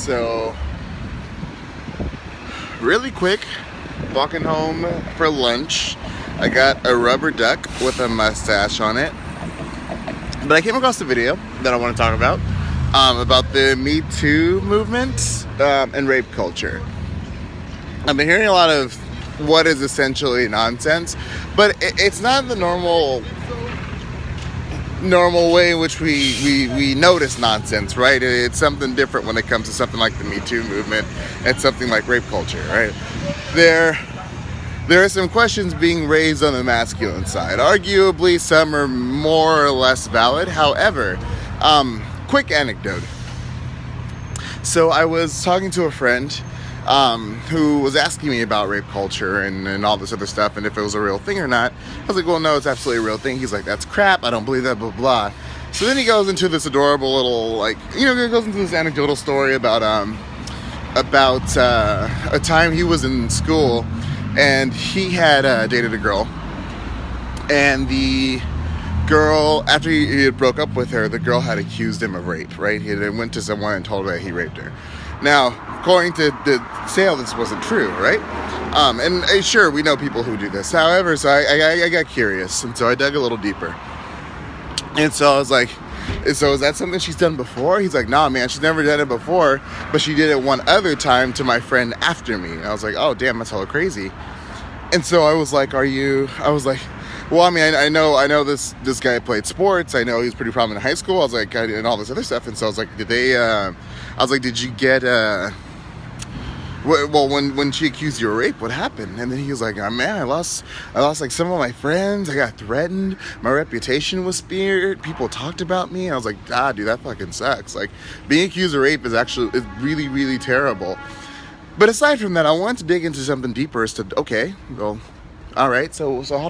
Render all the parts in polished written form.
So, really quick, walking home for lunch. I got a rubber duck with a mustache on it. But I came across a video that I want to talk about the Me Too movement and rape culture. I've been hearing a lot of what is essentially nonsense, but it's not the normal way in which we notice nonsense, right? It's something different when it comes to something like the Me Too movement and something like rape culture, right? There are some questions being raised on the masculine side. Arguably, some are more or less valid. However, quick anecdote. So I was talking to a friend who was asking me about rape culture and all this other stuff and if it was a real thing or not. I was like, well, no, it's absolutely a real thing. He's like, that's crap. I don't believe that, blah, blah. So then he goes into this adorable little, goes into this anecdotal story about a time he was in school and he had dated a girl. And the girl, after he had broke up with her, the girl had accused him of rape, right? He went to someone and told her that he raped her. Now, according to the sale, this wasn't true, right? And sure, we know people who do this. However, so I got curious, and so I dug a little deeper. And so I was like, so is that something she's done before? He's like, nah, man, she's never done it before, but she did it one other time to my friend after me. And I was like, oh, damn, that's hella crazy. And so I was like, well, I mean, I know this guy played sports. I know he was pretty prominent in high school. I was like, and all this other stuff. And so I was like, did you get, well, when she accused you of rape, what happened? And then he was like, oh, man, I lost like some of my friends. I got threatened. My reputation was smeared. People talked about me. I was like, dude, that fucking sucks. Like, being accused of rape is really, really terrible. But aside from that, I wanted to dig into something deeper as to, okay, well, all right, so how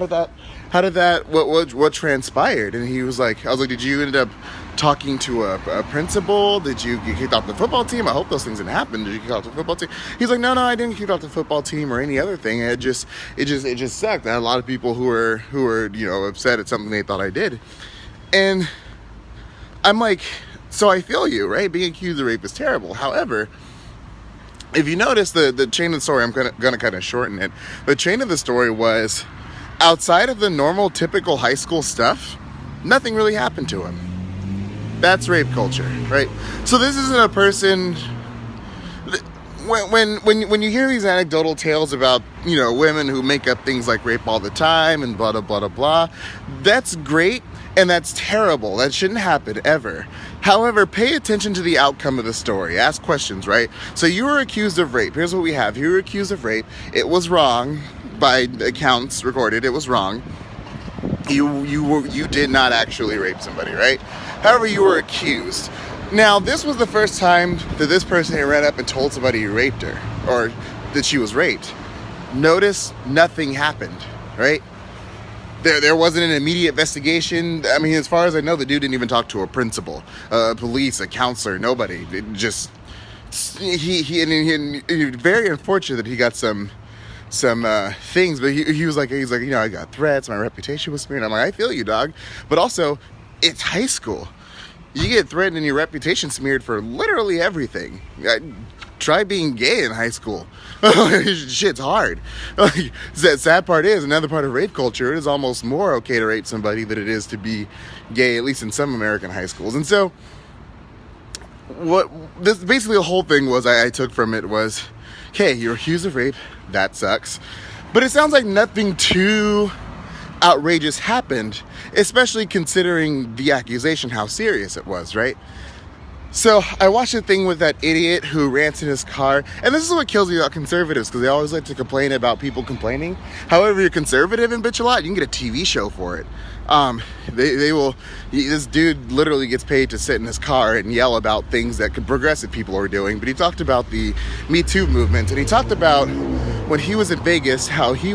did that, what transpired? And he was like, I was like, did you end up talking to a principal? Did you get kicked off the football team? I hope those things didn't happen. Did you get kicked off the football team? He's like, no, I didn't get kicked off the football team or any other thing. It just sucked. I had a lot of people who were upset at something they thought I did. And I'm like, so I feel you, right? Being accused of rape is terrible. However, if you notice the chain of the story, I'm gonna kind of shorten it. The chain of the story was, outside of the normal, typical high school stuff, nothing really happened to him. That's rape culture, right? So this isn't a person. When you hear these anecdotal tales about women who make up things like rape all the time and blah blah blah blah blah, that's great and that's terrible. That shouldn't happen ever. However, pay attention to the outcome of the story. Ask questions, right? So you were accused of rape. Here's what we have. You were accused of rape. It was wrong by accounts recorded. It was wrong. You did not actually rape somebody, right? However, you were accused. Now, this was the first time that this person had ran up and told somebody you raped her or that she was raped. Notice nothing happened, right? There wasn't an immediate investigation. I mean, as far as I know, the dude didn't even talk to a principal, police, a counselor, nobody. It just he very unfortunate that he got some things, but he was like, I got threats, my reputation was smeared. I'm like, I feel you, dog. But also, it's high school. You get threatened and your reputation smeared for literally everything. Try being gay in high school. Shit's hard. Like, the sad part is, another part of rape culture, it is almost more okay to rape somebody than it is to be gay, at least in some American high schools. And so, basically the whole thing was, I took from it was, okay, you're accused of rape, that sucks. But it sounds like nothing too outrageous happened, especially considering the accusation, how serious it was, right? So I watched a thing with that idiot who rants in his car, and this is what kills me about conservatives, because they always like to complain about people complaining. However, you're conservative and bitch a lot, you can get a TV show for it. This dude literally gets paid to sit in his car and yell about things that progressive people are doing, but he talked about the Me Too movement, and he talked about when he was in Vegas, how he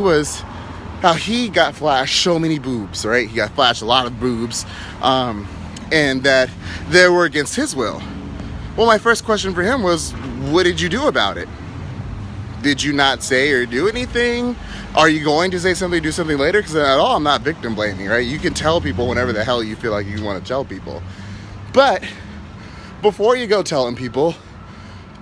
got flashed so many boobs, right? He got flashed a lot of boobs, and that they were against his will. Well, my first question for him was, what did you do about it? Did you not say or do anything? Are you going to say something, do something later? Because at all, I'm not victim blaming, right? You can tell people whenever the hell you feel like you want to tell people. But before you go telling people,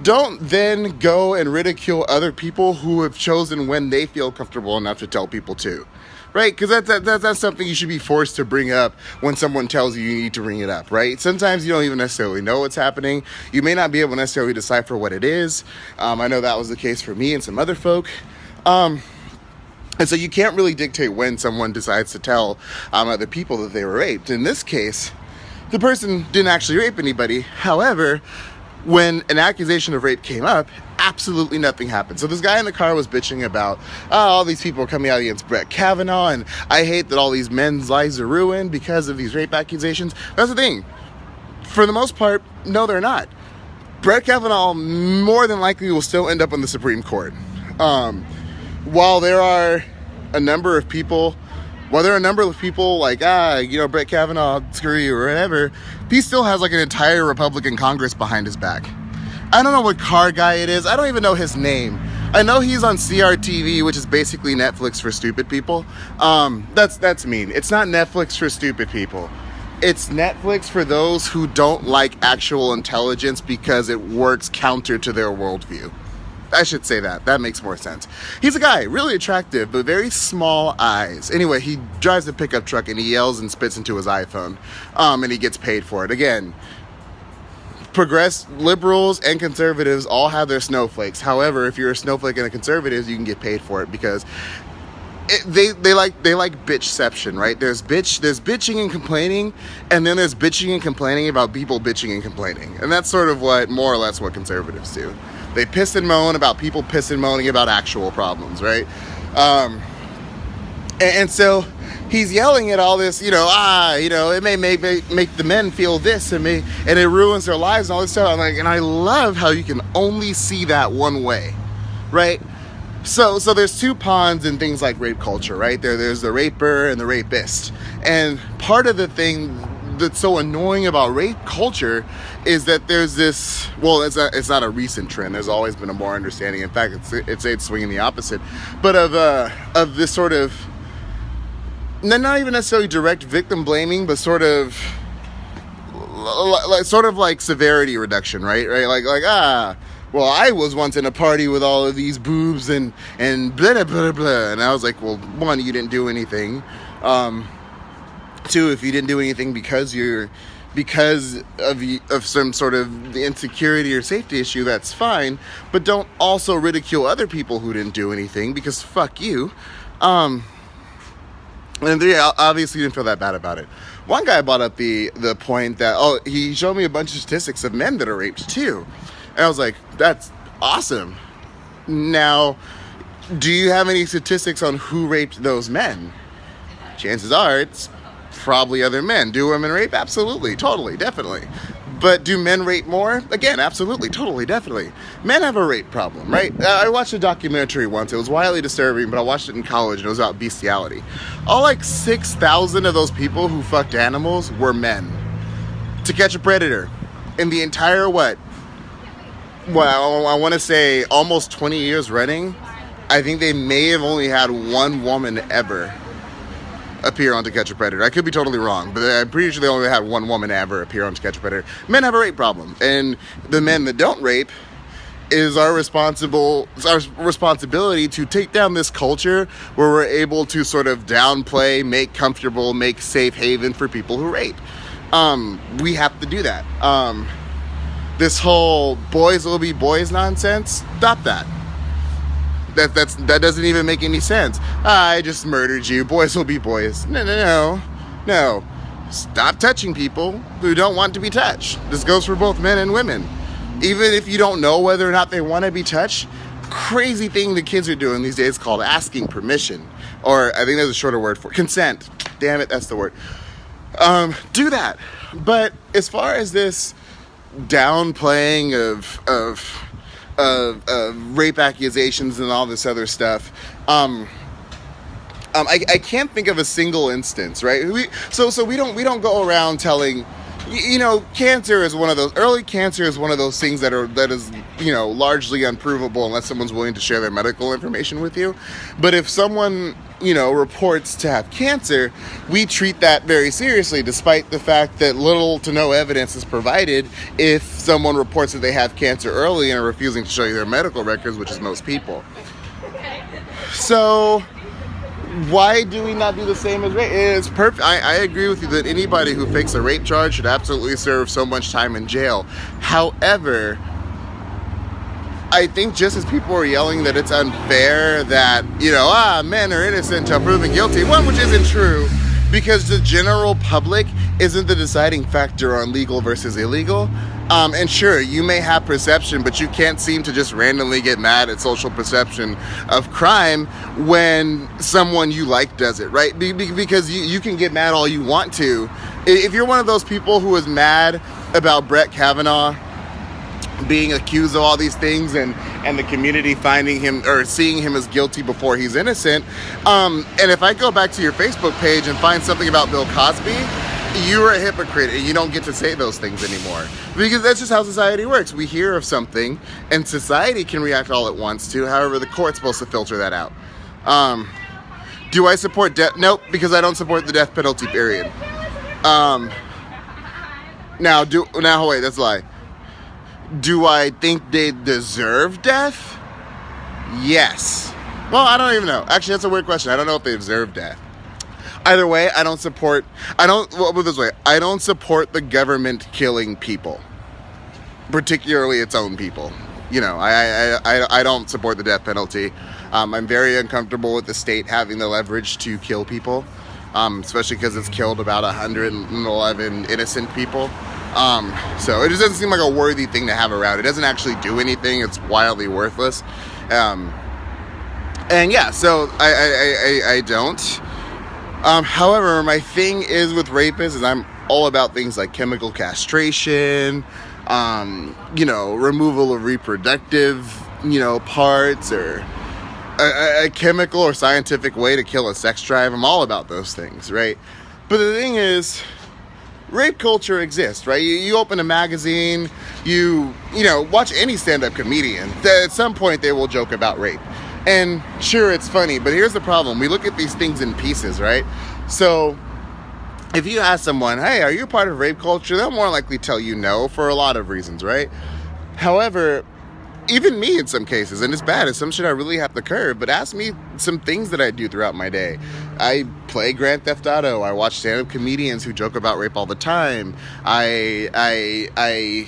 don't then go and ridicule other people who have chosen when they feel comfortable enough to tell people to. Right? Because that's something you should be forced to bring up when someone tells you need to bring it up, right? Sometimes you don't even necessarily know what's happening. You may not be able to necessarily decipher what it is. I know that was the case for me and some other folk. And so you can't really dictate when someone decides to tell other people that they were raped. In this case, the person didn't actually rape anybody. However, when an accusation of rape came up, absolutely nothing happened. So this guy in the car was bitching about, all these people are coming out against Brett Kavanaugh, and I hate that all these men's lives are ruined because of these rape accusations. That's the thing. For the most part, no, they're not. Brett Kavanaugh more than likely will still end up on the Supreme Court. While there are a number of people like, Brett Kavanaugh, screw you, or whatever, he still has like an entire Republican Congress behind his back. I don't know what car guy it is. I don't even know his name. I know he's on CRTV, which is basically Netflix for stupid people. That's mean. It's not Netflix for stupid people. It's Netflix for those who don't like actual intelligence because it works counter to their worldview. I should say that. That makes more sense. He's a guy, really attractive, but very small eyes. Anyway, he drives a pickup truck and he yells and spits into his iPhone. And he gets paid for it. Again, liberals and conservatives all have their snowflakes. However, if you're a snowflake and a conservative, you can get paid for it because they like bitchception, right? There's bitching and complaining, and then there's bitching and complaining about people bitching and complaining. And that's sort of more or less what conservatives do. They piss and moan about people piss and moaning about actual problems, right? And so he's yelling at all this, it may make the men feel this and it ruins their lives and all this stuff. I'm like, and I love how you can only see that one way, right? So there's two ponds in things like rape culture, right? There's the raper and the rapist. And part of the thing that's so annoying about rape culture is that there's this, it's not a recent trend. There's always been a more understanding. In fact, it's swinging the opposite, but of this sort of, not even necessarily direct victim blaming, but sort of like severity reduction, right? Well, I was once in a party with all of these boobs and blah, blah, blah, blah. And I was like, well, one, you didn't do anything. Two, if you didn't do anything because of some sort of the insecurity or safety issue, that's fine. But don't also ridicule other people who didn't do anything because fuck you. And three, obviously didn't feel that bad about it. One guy brought up the point that, he showed me a bunch of statistics of men that are raped too. And I was like, that's awesome. Now, do you have any statistics on who raped those men? Chances are it's probably other men. Do women rape? Absolutely, totally, definitely. But do men rape more? Again, absolutely, totally, definitely. Men have a rape problem, right? I watched a documentary once. It was wildly disturbing, but I watched it in college, and it was about bestiality. All 6,000 of those people who fucked animals were men. To Catch a Predator. In the entire, I want to say almost 20 years running, I think they may have only had one woman ever appear on To Catch a Predator. I could be totally wrong, but I'm pretty sure they only had one woman ever appear on To Catch a Predator. Men have a rape problem, and the men that don't rape is our responsibility to take down this culture where we're able to sort of downplay, make comfortable, make safe haven for people who rape. We have to do that. This whole boys will be boys nonsense, stop that. That doesn't even make any sense. I just murdered you. Boys will be boys. No. Stop touching people who don't want to be touched. This goes for both men and women. Even if you don't know whether or not they want to be touched, crazy thing the kids are doing these days called asking permission. Or I think there's a shorter word for it. Consent. Damn it, that's the word. Do that. But as far as this downplaying of rape accusations and all this other stuff, I can't think of a single instance, right? So we don't go around telling cancer is one of those, early cancer is one of those things that is, largely unprovable unless someone's willing to share their medical information with you. But if someone, reports to have cancer, we treat that very seriously, despite the fact that little to no evidence is provided if someone reports that they have cancer early and are refusing to show you their medical records, which is most people. So why do we not do the same as rape? It's perfect. I agree with you that anybody who fakes a rape charge should absolutely serve so much time in jail. However, I think just as people are yelling that it's unfair that, men are innocent until proven guilty, one, which isn't true, because the general public isn't the deciding factor on legal versus illegal. And sure, you may have perception, but you can't seem to just randomly get mad at social perception of crime when someone you like does it, right? Because you can get mad all you want to. If you're one of those people who is mad about Brett Kavanaugh being accused of all these things and the community finding him or seeing him as guilty before he's innocent, and if I go back to your Facebook page and find something about Bill Cosby, you're a hypocrite and you don't get to say those things anymore, because that's just how society works. We hear of something and society can react all at once to, however the court's supposed to filter that out. Do I support death? Nope, because I don't support the death penalty, period. Wait, that's a lie. Do I think they deserve death? Yes. Well, I don't even know. Actually, that's a weird question. I don't know if they deserve death. Either way, I don't support the government killing people, particularly its own people. I don't support the death penalty. I'm very uncomfortable with the state having the leverage to kill people, especially because it's killed about 111 innocent people. So it just doesn't seem like a worthy thing to have around. It doesn't actually do anything. It's wildly worthless. So I don't. However, my thing is with rapists is I'm all about things like chemical castration, removal of reproductive, parts, or a chemical or scientific way to kill a sex drive. I'm all about those things, right? But the thing is, rape culture exists, right? You open a magazine, you watch any stand-up comedian. At some point, they will joke about rape. And sure, it's funny, but here's the problem. We look at these things in pieces, right? So if you ask someone, hey, are you a part of rape culture? They'll more likely tell you no for a lot of reasons, right? However, even me in some cases, and it's bad, it's some shit I really have to curb, but ask me some things that I do throughout my day. I play Grand Theft Auto. I watch stand-up comedians who joke about rape all the time. I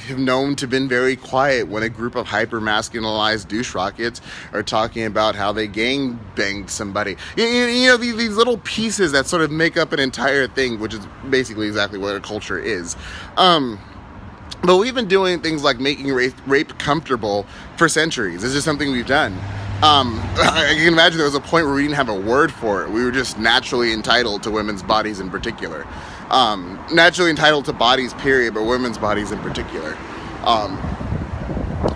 have known to been very quiet when a group of hyper-masculinized douche rockets are talking about how they gang banged somebody. These little pieces that sort of make up an entire thing, which is basically exactly what a culture is. But we've been doing things like making rape comfortable for centuries. It's just something we've done. I can imagine there was a point where we didn't have a word for it. We were just naturally entitled to women's bodies in particular. Naturally entitled to bodies, period, but women's bodies in particular.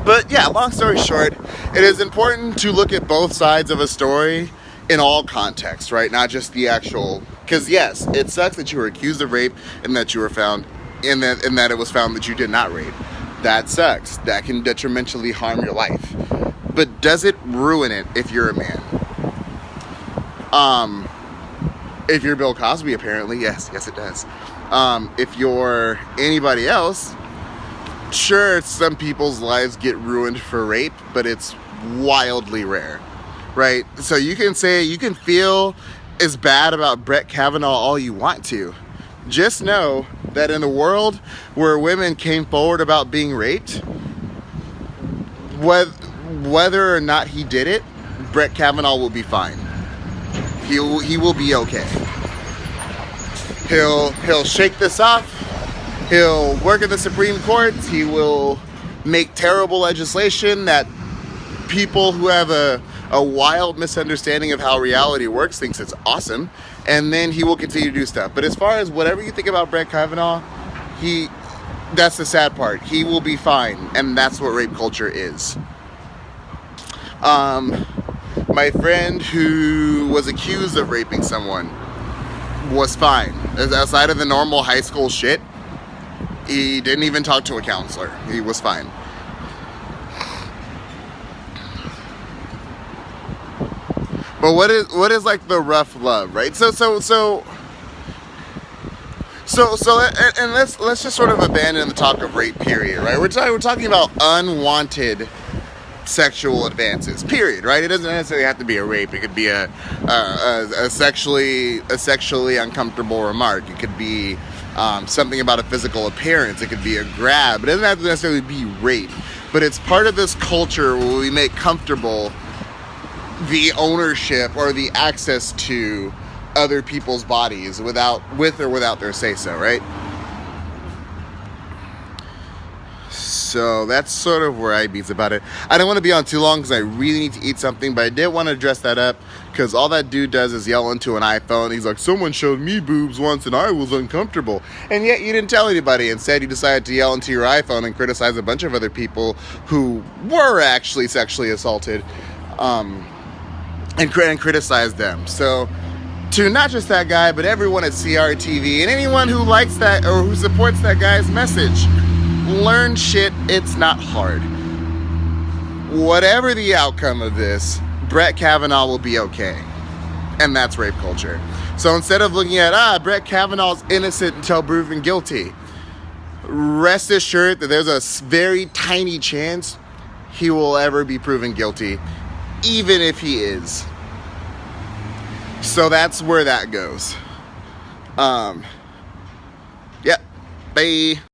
But yeah, long story short, it is important to look at both sides of a story in all contexts, right? Not just the actual... Because yes, it sucks that you were accused of rape and that you were found... and that it was found that you did not rape. That sucks. That can detrimentally harm your life. But does it ruin it if you're a man? If you're Bill Cosby, apparently, yes it does. If you're anybody else, sure, some people's lives get ruined for rape, but it's wildly rare, right? So you can feel as bad about Brett Kavanaugh all you want to. Just know that in the world where women came forward about being raped, whether or not he did it, Brett Kavanaugh will be fine. He will be okay. He'll shake this off. He'll work in the Supreme Court. He will make terrible legislation that people who have a wild misunderstanding of how reality works thinks it's awesome. And then he will continue to do stuff. But as far as whatever you think about Brett Kavanaugh, that's the sad part. He will be fine. And that's what rape culture is. My friend who was accused of raping someone was fine. Outside of the normal high school shit, He didn't even talk to a counselor. He was fine. But what is like the rough love, right? And let's just sort of abandon the talk of rape, period, right? We're talking about unwanted sexual advances, period, right? It doesn't necessarily have to be a rape. It could be a sexually uncomfortable remark. It could be something about a physical appearance. It could be a grab. It doesn't have to necessarily be rape, but it's part of this culture where we make comfortable the ownership or the access to other people's bodies with or without their say-so, right? So that's sort of where I beats about it. I don't want to be on too long because I really need to eat something, but I did want to address that up because all that dude does is yell into an iPhone. He's like, someone showed me boobs once and I was uncomfortable. And yet you didn't tell anybody. Instead, you decided to yell into your iPhone and criticize a bunch of other people who were actually sexually assaulted. And criticize them. So, to not just that guy, but everyone at CRTV and anyone who likes that or who supports that guy's message, learn shit. It's not hard. Whatever the outcome of this, Brett Kavanaugh will be okay. And that's rape culture. So instead of looking at, Brett Kavanaugh's innocent until proven guilty, rest assured that there's a very tiny chance he will ever be proven guilty, even if he is. So that's where that goes. Yep. Bye.